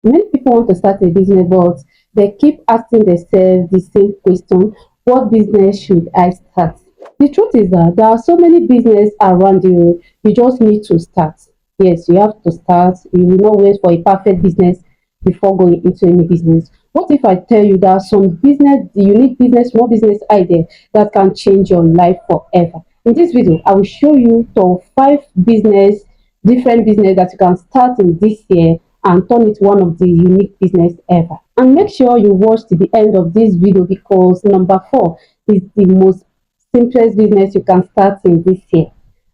Many people want to start a business, but they keep asking themselves the same question: what business should I start? The truth is that there are so many business around you. You just need to start. Yes, you have to start. You will not wait for a perfect business before going into any business. What if I tell you there are some business, the unique business, small business idea that can change your life forever? In this video, I will show you top 5 different business that you can start in this year and turn it one of the unique business ever. And make sure you watch to the end of this video because number 4 is the most simplest business you can start in this year.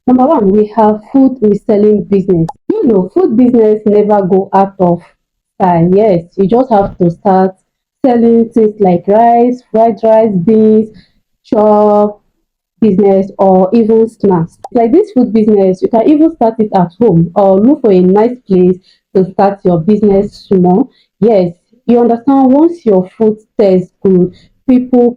Number 1, we have food reselling business. You know, food business never go out of style. Yes, you just have to start selling things like rice, fried rice, beans, chop, business or even snacks. Like this food business, you can even start it at home or look for a nice place to start your business small. Yes, you understand once your food tastes good,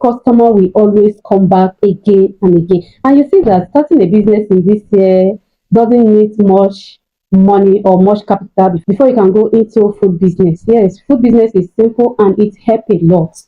customer will always come back again and again. And you see that starting a business in this year doesn't need much money or much capital before you can go into food business. Yes, food business is simple and it helps a lot.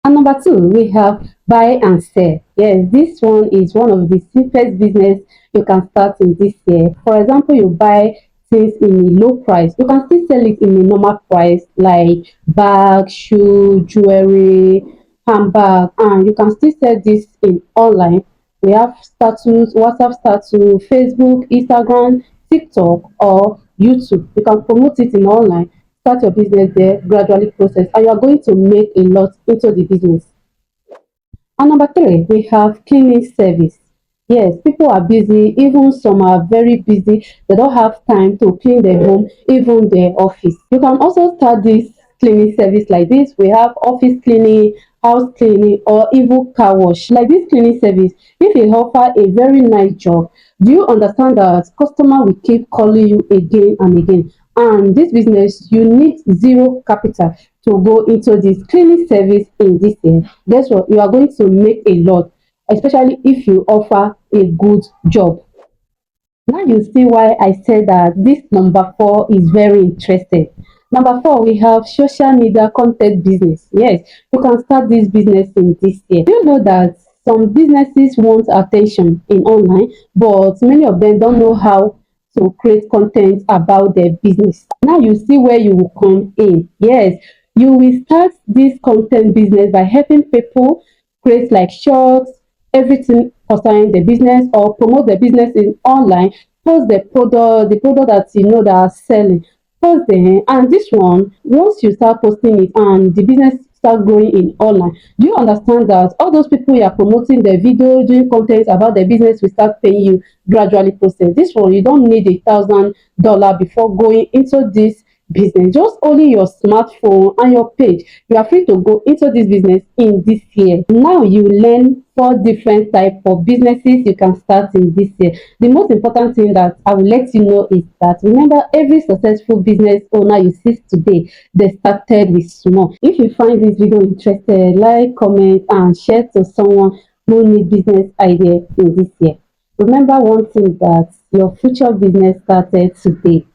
And number 2, we have buy and sell. Yes, this one is one of the simplest business you can start in this year. For example, you buy things in a low price. You can still sell it in a normal price like bag, shoe, jewelry, handbag, and you can still sell this in online. We have status, WhatsApp status, Facebook, Instagram, TikTok, or YouTube. You can promote it in online, start your business there, gradually process, and you are going to make a lot into the business. And number 3, we have cleaning service. Yes, people are busy, even some are very busy. They don't have time to clean their home, even their office. You can also start this cleaning service like this. We have office cleaning, house cleaning, or even car wash. Like this cleaning service, if you offer a very nice job, do you understand that customer will keep calling you again and again? And this business, you need zero capital to go into this cleaning service in this year. Guess what? You are going to make a lot, especially if you offer a good job. Now you see why I said that this number 4 is very interesting. Number 4, we have social media content business. Yes, you can start this business in this year. Do you know that some businesses want attention in online, but many of them don't know how to create content about their business? Now you see where you will come in. Yes, you will start this content business by helping people create like shorts, everything concerning the business or promote the business in online, post the product that you know that are selling, post them. And this one, once you start posting it and the business start growing in online, do you understand that all those people you are promoting the video, doing content about the business will start paying you gradually process. This one, you don't need $1,000 before going into this business. Just only your smartphone and your page, you are free to go into this business in this year. Now you learn 4 different type of businesses you can start in this year. The most important thing that I will let you know is that remember, every successful business owner you see today, they started with small. If you find this video interesting, like, comment and share to someone who need business idea in this year. Remember one thing, that your future business started today.